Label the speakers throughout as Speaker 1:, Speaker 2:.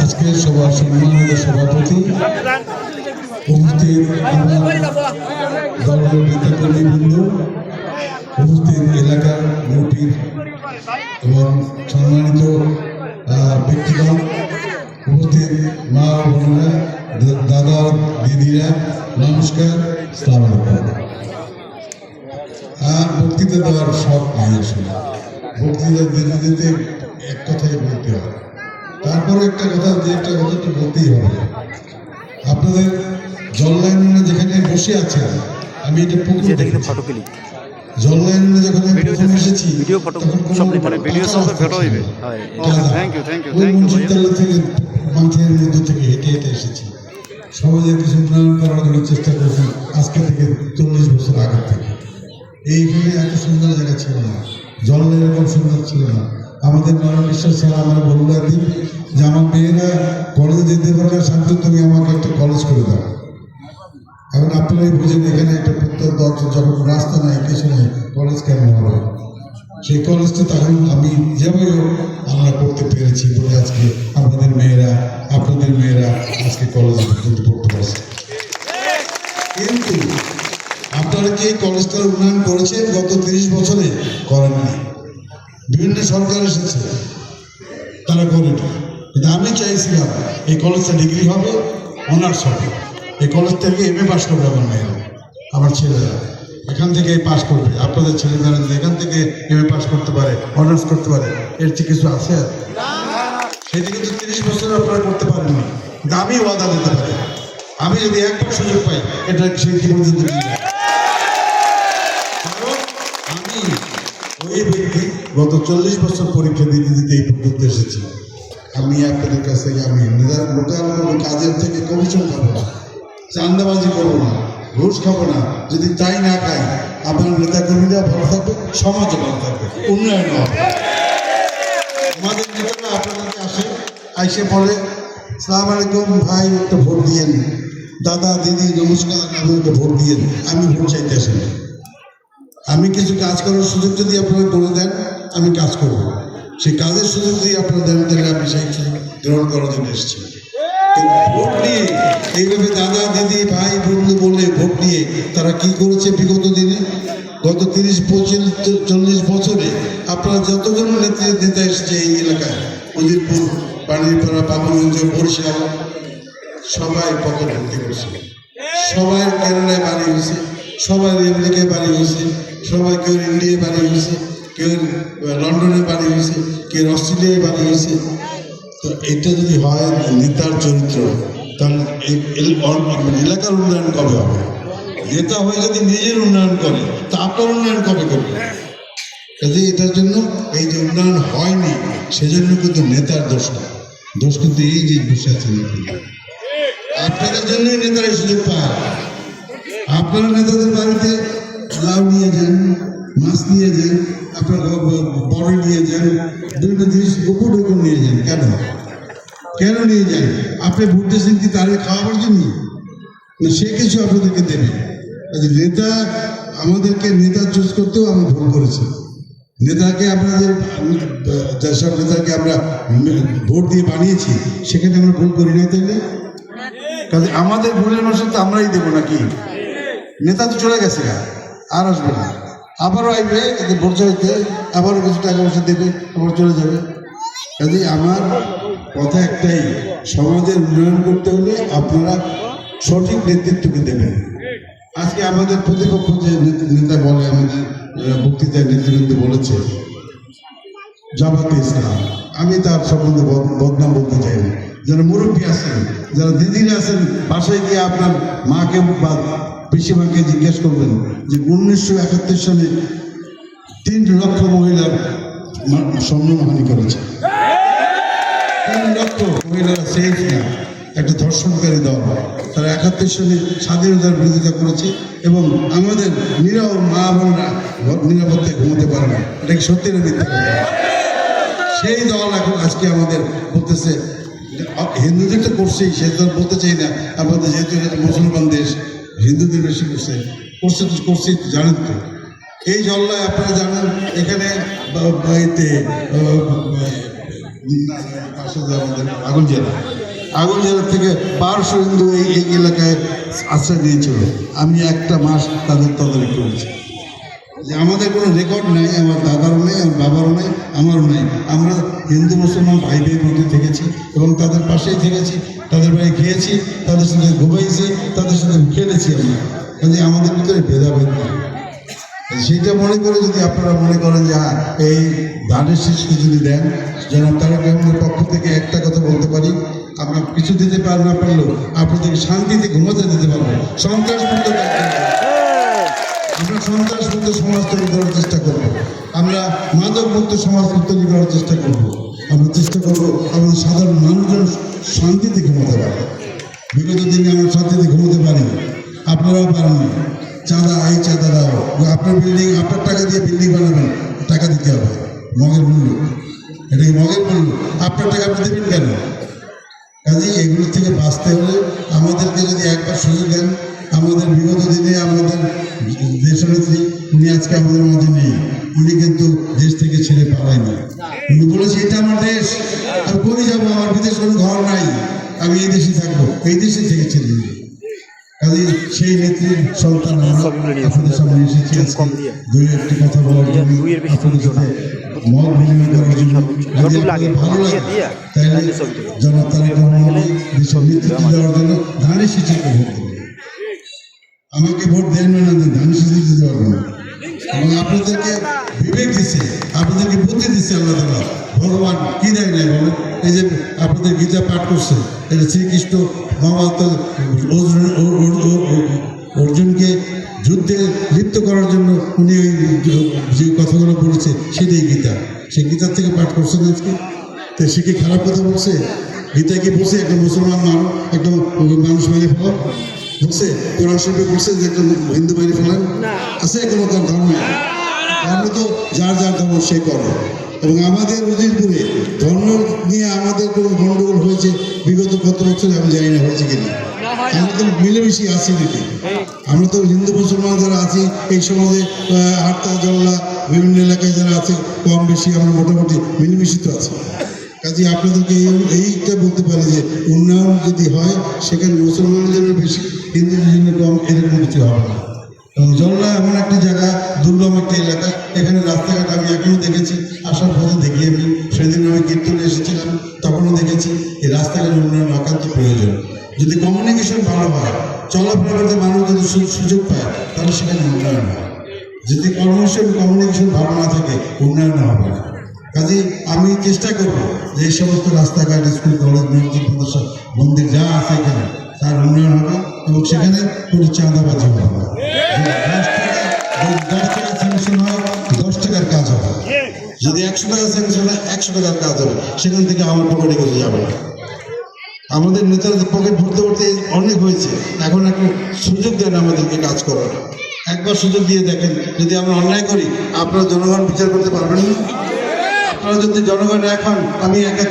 Speaker 1: আজকে সবার সম্মানিত সভাপতি উপস্থিত দলের নেতাকর্মীবৃন্দ, উপস্থিত এলাকার মুরব্বীর এবং সম্মানিত ব্যক্তিগণ, উপস্থিত মা বোনেরা, দাদা দিদিরা, নমস্কার, আসসালামু আলাইকুম। আর বক্তৃতা দেওয়ার শখ নাই, আসলে বক্তৃতা দিতে দিতে এক কথাই বলতে হবে। তারপরে একটা কথা তো বলতেই হবে। আপনাদের জল লাইনে যেখানে বসে আছেন, আমি এটা জল লাইনে যখন এসেছি থেকে মাঠের মধ্যে থেকে হেঁটে হেঁটে এসেছি। সমাজের কিছু উন্নয়ন করার জন্য চেষ্টা করেছি আজকে থেকে 40 বছর আগের থেকে। এইখানে এত সুন্দর জায়গা ছিল না, জল এরকম সুন্দর ছিল না। আমাদের নরম বিশ্বাস স্যার আমরা বলতে দিই যে আমার মেয়েরা কলেজে যেতে পারে, শান্ত তুমি আমাকে একটা কলেজ করে দাও। এখন আপনারাই বুঝেন এখানে একটা প্রত্যন্ত অঞ্চল, যখন রাস্তা নাই কিছু নেই, কলেজ কেন হবে? সেই কলেজটা তখন আমি যেভাবে আমরা করতে পেরেছি বলে আজকে আপনাদের মেয়েরা আজকে কলেজে পর্যন্ত পড়তে পারছে। কিন্তু আপনারা কি এই কলেজটার উন্নয়ন করেছেন? গত 30 বছরে করেন নাই। বিভিন্ন সরকার এসেছে, তারা করেনি। কিন্তু আমি চাইছিলাম এই কলেজটা ডিগ্রি হবে, অনার্স হবে, এই কলেজ থেকে MA পাস করবে আমার মেয়েরা, আমার ছেলেরা এখান থেকে পাস করবে। আপনাদের ছেলেমেয়েরা এখান থেকে MA পাস করতে পারে, অনার্স করতে পারে, এর চেয়ে কিছু আছে? সেটি কিন্তু 30 বছর আপনারা করতে পারেননি। কিন্তু আমি ওয়াদা দিতে পারি, আমি যদি একবার সুযোগ পাই এটা সেই পর্যন্ত আমি ওই ব্যক্তি গত 40 বছর পরীক্ষা দিতে এই পর্যন্ত এসেছি। আমি আপনাদের কাছ থেকে আমি লোকাল কোনো কাজের থেকে কমিশন খাবো না, চান্দাবাজি করবো না, ঘুষ খাবো না। যদি তাই না খাই, আপনার নেতাকর্মীরা ভালো থাকবে, সমাজও ভালো থাকবে, উন্নয়ন হবে। আমাদের নেতারা আপনাদেরকে আইসে বলে সালাম আলাইকুম ভাই, একটা ভোট দিয়েন, দাদা দিদি নমস্কার, আপনাদেরকে ভোট দিয়েন। আমি ভোট চাইতে আসি না। আমি কিছু কাজ করার সুযোগ যদি আপনারা করে দেন, আমি কাজ করব। সেই কাজের সুযোগ যদি আপনারা দেন, তাহলে আমি সেই সুযোগ গ্রহণ করার জন্য এসেছি। ভোট নিয়ে এইভাবে দাদা দিদি ভাই বন্ধু বলে ভোট নিয়ে তারা কি করেছে বিগত দিনে, গত 30-40 বছরে আপনারা যতজন নেতা এসেছে এই এলাকায়, উজিরপুর, পানিরপাড়া, বাবুগঞ্জ, বরিশাল, সবাই পকেট ভর্তি করছে। সবাই কেরালায় বাড়ি হয়েছে, সবাই আমেরিকায় বাড়ি হয়েছে, সবাই কেউ ইন্ডিয়ায় বাড়ি হয়েছে, কেউ লন্ডনে বাড়ি হয়েছে, কেউ অস্ট্রেলিয়ায় বাড়ি হয়েছে। তো এটা যদি হয় নেতার চরিত্র, তাহলে এলাকার উন্নয়ন কবে হবে? নেতা হয়ে যদি নিজের উন্নয়ন করে, তা আপনার উন্নয়ন কবে করবে? কাজে এটার জন্য এই যে উন্নয়ন হয়নি, সেজন্য কিন্তু নেতার দোষ না, দোষ কিন্তু এই যে বসে আছেন আপনাদের জন্যই নেতারা এই সুযোগ পায়। আপনারা নেতাদের বাড়িতে লাউ নিয়ে যান, মাছ নিয়ে যান, আপনার বড় নিয়ে যান, বিভিন্ন জিনিস গোপন নিয়ে যান। কেন নিয়ে যান? আপনি ভোট দিয়েছেন কি তাদের খাওয়াবার জন্য? না, সে কিছু আপনাদেরকে দেবে। নেতা আমাদেরকে নেতা চুজ করতেও আমি ভুল করেছি। নেতাকে আপনাদের যেসব নেতাকে আমরা ভোট দিয়ে বানিয়েছি, সেখানে আমরা ভুল করি নাই। তাইলে কাজে আমাদের ভুলের মাসে তো আমরাই দেবো নাকি? নেতা তো চলে গেছে, আর আসবে না, আবারও আসবে ভোট চাইতে, আবারও কিছু টাকা পয়সা দেবে, আবার চলে যাবে। কাজে আমার কথা একটাই, সমাজের উন্নয়ন করতে হলে আপনারা সঠিক নেতৃত্বকে দেবেন। আজকে আমাদের প্রতিপক্ষ যে নেতা বলে, আমাদের বক্তৃতায় নেতৃবৃন্দ বলেছে জামাতে ইসলাম, আমি তার সম্বন্ধে বদনাম বলতে চাই না। যারা মুরব্বী আছেন, যারা দিদিরা আছেন, বাসায় গিয়ে আপনার মাকে বা পিসিমাকে জিজ্ঞেস করবেন যে 1971 সালে 3 লক্ষ মহিলার সম্মানহানি করেছে। 3 লক্ষ মহিলারা সেফ না, একটা ধর্ষণকারী দল। তারা 71 সালে স্বাধীনতার বিরোধিতা করেছে এবং আমাদের নিরহ মা বোনরা নিরাপত্তায় ঘুমোতে পারে না। এটা কি সত্যি না মিথ্যা? সেই দল এখন আজকে আমাদের বলতেছে, হিন্দুদের তো করছেই, সে তো বলতে চাই না, আমাদের যেহেতু মুসলমান দেশ, হিন্দুদের বেশি করছে, করছেই তো জানেন তো। এই জল্লায় আপনারা জানেন এখানে পাশে যে আমাদের আগুন জেলা থেকে 1200 হিন্দু এই এলাকায় আশ্রয় নিয়েছিল। আমি একটা মাস তাদের তদারকি করেছি। যে আমাদের কোনো রেকর্ড নাই, আমার দাদারও নেই, আমার বাবারও নেই, আমারও নেই। আমরা হিন্দু মুসলমান ভাই ভাইয়ের মধ্যে থেকেছি এবং তাদের পাশেই থেকেছি, তাদের বাড়ি খেয়েছি, তাদের সাথে ঘুমাইছি, তাদের সাথে খেলেছি। আমরা কাজে আমাদের ভিতরে ভেদাভেদ নেই। সেইটা মনে করে যদি আপনারা মনে করেন যে হ্যাঁ এই ধানের শীষকে যদি দেন, যেন তারেক রহমানের পক্ষ থেকে একটা কথা বলতে পারি, আমরা কিছু দিতে পারবো না পারলেও আপনাদেরকে শান্তিতে ঘুমাতে দিতে পারবো। সন্ত্রাসমুক্ত আমরা সন্ত্রাসমুক্ত সমাজ তৈরি করার চেষ্টা করবো, আমরা মাদক মুক্ত সমাজ তৈরি করার চেষ্টা করবো, আমরা চেষ্টা করবো আমাদের সাধারণ মানুষজন শান্তিতে ঘুমাতে পারে। বিগত দিনে আমরা শান্তিতে ঘুমাতে পারিনি, আপনারাও পারেননি। চাঁদা, এই চাঁদা দাও, আপনার বিল্ডিং আপনার টাকা দিয়ে বিল্ডিং বানাবেন, টাকা দিতে হবে, মগের মূল্য, এটাকে মগের মূল্য, আপনার টাকা আপনি দেবেন কেন? কাজেই এগুলোর থেকে বাঁচতে হলে আমাদেরকে যদি একবার সুযোগ দেন, আমাদের বিগত দিনে আমাদের দেশনেত্রী উনি আজকে আমাদের মধ্যে নেই, উনি কিন্তু দেশ থেকে ছেড়ে পালায়নি। উনি বলেছে এটা আমার দেশ, আর কই যাবো, আমার বিদেশ কোনো ঘর নাই, আমি এই দেশে থাকবো, এই দেশে থেকে ছেড়ে দিই। কাজে সেই নেত্রীর সন্তান আপনাদের সামনে এসেছি দুই একটি কথা বলার জন্য, আপনাদের সাথে মত বিনিময় করার জন্য। যদি আপনাদের ভালো লাগে তাহলে জনাব তারেক রহমানকে দেশের নেতৃত্ব দেওয়ার জন্য ধানের শীষকে ভোট দেবেন। আমাকে ভোট দেন না, ধানের শীষ দিতে পারবেন না। এবং আপনাদেরকে বিবেক দিচ্ছে, আপনাদেরকে বুদ্ধি দিচ্ছে আল্লাহ তাআলা। ভগবান কি দেয় নাই বলেন? এই যে আপনাদের গীতা পাঠ করছে, এটা শ্রীকৃষ্ণ অর্জুনকে যুদ্ধে লিপ্ত করার জন্য উনি ওই যে কথাগুলো বলেছে সেটাই গীতা, সেই গীতার থেকে পাঠ করছেন আজকে। তো সে কি খারাপ কথা বলছে? গীতা কি বলছে একটা মুসলমান মানুষ একটা মানুষ মেরে ফেলা বলছে? কোরআন শরীফে বলছে যে একটা হিন্দু মেরে ফেলেন? আছে কোনো তার ধর্ম? ধর্ম তো যার যার ধর্ম সে করে। এবং আমাদের উজিরপুরে ধর্ম নিয়ে আমাদের কোনো গণ্ডগোল হয়েছে বিগত কত বছরে আমি জানি না হয়েছে কিনা। আমরা তো মিলেমিশি আছি নাকি? আমরা তো হিন্দু মুসলমান যারা আছি এই সমাজে, আটটা জল্লা বিভিন্ন এলাকায় যারা আছে কম বেশি আমরা মোটামুটি মিলেমিশি তো আছি। কাজে আপনাদেরকে এইটা বলতে পারি যে উন্নয়ন যদি হয় সেখানে মুসলমানের জন্য বেশি, হিন্দুদের জন্য কম, এরকম কিছু হবে না। এবং জল্লা এমন একটা জায়গা, দুর্গম একটা এলাকা, এখানে রাস্তাঘাট আমি এখনো দেখেছি, আসার পথে দেখি আমি, সেদিন আমি কীর্তনে এসেছিলাম তখনও দেখেছি এই রাস্তাঘাট উন্নয়ন একান্ত প্রয়োজন। যদি কমিউনিকেশন ভালো হয়, চলাফেরা করতে মানুষ যদি সুযোগ পায় তাহলে সেখানে উন্নয়ন হয়। যদি কমিউনিকেশন ভালো না থাকে উন্নয়ন হবে না। কাজেই আমি চেষ্টা করব যে এই সমস্ত রাস্তাঘাট, স্কুল, কলেজ, মসজিদ, মাদ্রাসা, মন্দির যা আছে এখানে তার উন্নয়ন হবে এবং সেখানে কোনো চাঁদাবাজি হবে না। 10 টাকা স্যাংশন হয়, 10 টাকার কাজ হবে। যদি 100 টাকা স্যাংশন হয়, 100 টাকার কাজ হবে, সেখান থেকে আমার পকেটে কিছু যাবে না। আমাদের নেতাদের পকেট ভরতে ভরতে অনেক হয়েছে, এখন একটু সুযোগ দেন আমাদেরকে কাজ করার। একবার সুযোগ দিয়ে দেখেন, যদি আমরা অন্যায় করি আপনারা জনগণ বিচার করতে পারবেন না। আপনারা যদি জনগণ এখন আমি একা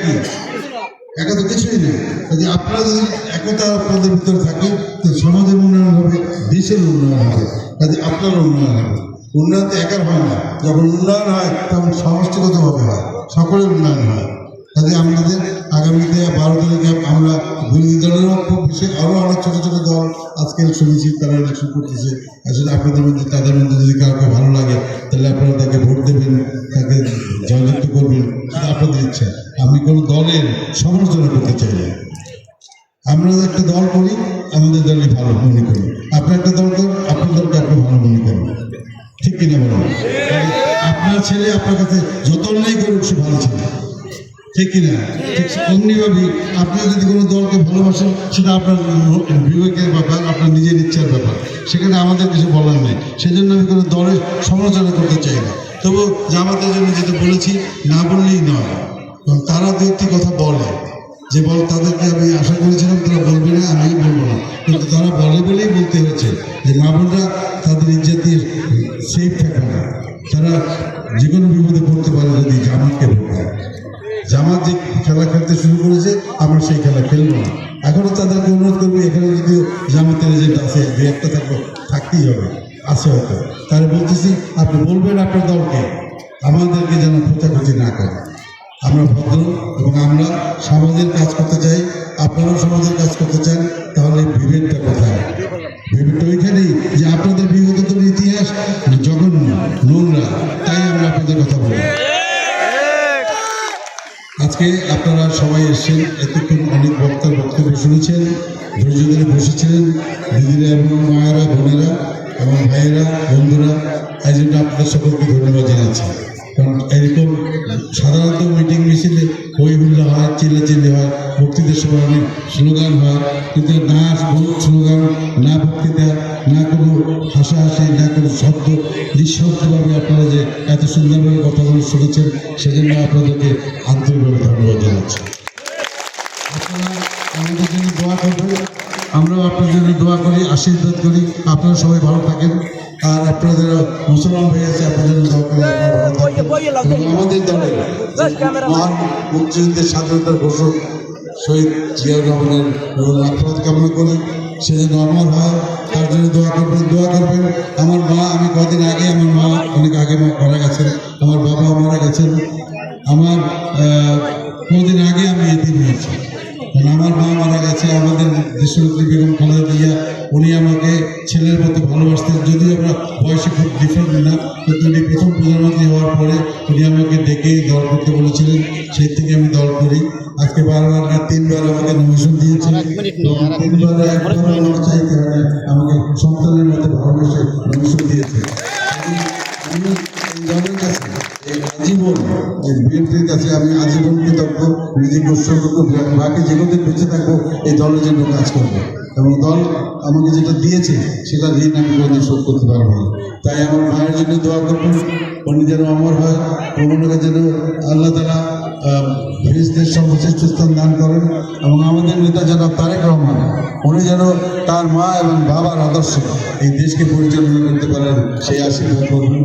Speaker 1: তো কিছুই নেই। যদি আপনারা যদি একতা আপনাদের ভিতরে থাকে তো সমাজের উন্নয়ন হবে, দেশের উন্নয়ন হবে, কাজে আপনার উন্নয়ন হবে। উন্নয়ন তো একার হয় না, যখন উন্নয়ন হয় তখন সমষ্টিগতভাবে হয়, সকলের উন্নয়ন হয়। কাজে আমাদের আগামীতে 12 তারিখে আমরা বিরোধী দলেরও খুব বেশি আরও অনেক ছোটো ছোটো দল আজকে শুনেছি তারা ইলেকশন করতেছে। আসলে আপনাদের মধ্যে তাদের মধ্যে যদি কাউকে ভালো লাগে তাহলে আপনারা তাকে ভোট দেবেন, তাকে জয়যুক্ত করবেন, সেটা আপনাদের ইচ্ছা। আমি কোনো দলের সমালোচনা করতে চাই না। আমরা একটা দল করি, আমাদের দলই ভালো মনে করি। আপনি একটা দল করেন, আপনার দলকে আপনি ভালো মনে করেন, ঠিক কিনা বলেন? আপনার ছেলে আপনার কাছে যত অন্যায় করুক সে ভালো ছেলে, ঠিক কিনা? ঠিক অমনিভাবেই আপনি যদি কোনো দলকে ভালোবাসেন সেটা আপনার বিবেকের ব্যাপার, আপনার নিজের ইচ্ছার ব্যাপার, সেখানে আমাদের কিছু বলার নেই। সেজন্য আমি কোনো দলের সমালোচনা করতে চাই না। তবু জামাতের জন্য যেটা বলেছি না বললেই নয়, এবং তারা দু একটি কথা বলে যে তাদেরকে আমি আশা করেছিলাম তারা বলবে না, আমি বলবো না, কিন্তু তারা বলে বলেই বলতে হয়েছে যে মা বোনরা তাদের ইজ্জতের সেফ থাকবে না, তারা যে কোনো বিপদে পড়তে পারে যদি জামাতকে ভোট দেয়। জামাত যে খেলা খেলতে শুরু করেছে আমরা সেই খেলা খেলবো না। এখনও তাদেরকে অনুরোধ করবো, এখানে যদি জামাতের এজেন্ট আছে, দু একটা থাকতেই হবে। আছে হয়তো, তাহলে বলতেছি আপনি বলবেন আপনার দলকে আমাদেরকে যেন খোঁচাখুচি না করে। আমরা ভদ্র এবং আমরা সমাজের কাজ করতে চাই, আপনারাও সমাজের কাজ করতে চান, তাহলে বিভেদটা কোথায়? বিভেদটা ওইখানেই যে আপনাদের বিগত দিনের ইতিহাস জঘন্য, নোংরা, তাই আমরা আপনাদের কথা বলি। আজকে আপনারা সবাই এসেছেন, এতক্ষণ অনেক বক্তার বক্তব্য শুনেছেন, ধৈর্য ধরে বসেছিলেন, দিদিরা এবং মায়েরা, বোনেরা এবং ভাইয়েরা, বন্ধুরা, এই জন্য আপনাদের সকলকে ধন্যবাদ জানাচ্ছি। কারণ এরকম সাধারণত মিটিং মিছিলে হই হুল্লা হয়, চিল্লাচিল্লি হয়, বক্তৃতার সময় অনেক স্লোগান হয়, কিন্তু না স্লোগান, না বক্তৃতা, না কোনো হাসাহাসি, না কোনো শব্দ, নিঃশব্দভাবে আপনারা যে এত সুন্দরভাবে কথাগুলো শুনেছেন, সেজন্য আপনাদেরকে আন্তরিকভাবে ধন্যবাদ জানাচ্ছি। আপনারা আমাদের জন্য দোয়া করবেন, আমরাও আপনার জন্য দোয়া করি, আশীর্বাদ করি, আপনারা সবাই ভালো থাকেন। আর আপনাদের মুসলমান ভাই আছে, আপনাদের জন্য দোয়া করি, আপনারা ভালো থাকেন। এবং আমাদের দলের মহান মুক্তিযুদ্ধের স্বাধীনতার ঘোষক শহীদ জিয়াউর রহমানের আত্মঘাত কামনা করি, সে যেন অমর হয়, তার জন্য দোয়া করবেন। আমার মা, আমি কদিন আগে, আমার মা অনেক আগে মারা গেছেন, আমার বাবা মারা গেছেন, আমার কদিন আগে আমি এতিম হয়েছি। আমার মা মারা গেছে, আমাদের দেশনেত্রী বেগম খালেদা জিয়া, উনি আমাকে ছেলের মতো ভালোবাসতেন, যদিও আমরা বয়সে খুব ডিফারেন্ট না, কিন্তু উনি প্রথম প্রধানমন্ত্রী হওয়ার পরে উনি আমাকে ডেকে দল করতে বলেছিলেন, সেই থেকে আমি দল করি। আজকে বারবার না 3বার আমাকে নমিশন দিয়েছেন, 3বার একবার আমার চাইতে হয়, আমাকে সন্তানের মতো ভালোবেসে নমিশন দিয়েছে। আমি এই দলের কাছে আজীবন, বিএনপির কাছে আমি আজীবন কৃতজ্ঞ, নিজেকে উৎসর্গ করবো, বাকি জীবনদিন বেঁচে থাকবো এই দলের জন্য কাজ করবো, এবং দল আমাকে যেটা দিয়েছে সেটা ঋণ আমি কোনোদিন শোধ করতে পারবো না। তাই আমার মায়ের জন্য দোয়া করবেন, উনি যেন অমর হয়, ওনাকে যেন আল্লাহ তাআলা ফেরেশতাদের সর্বশ্রেষ্ঠ স্থান দান করেন, এবং আমাদের নেতা জনাব তারেক রহমান, উনি যেন তার মা এবং বাবার আদর্শে এই দেশকে পরিচালনা করতে পারেন, সেই আশীর্বাদ করবেন।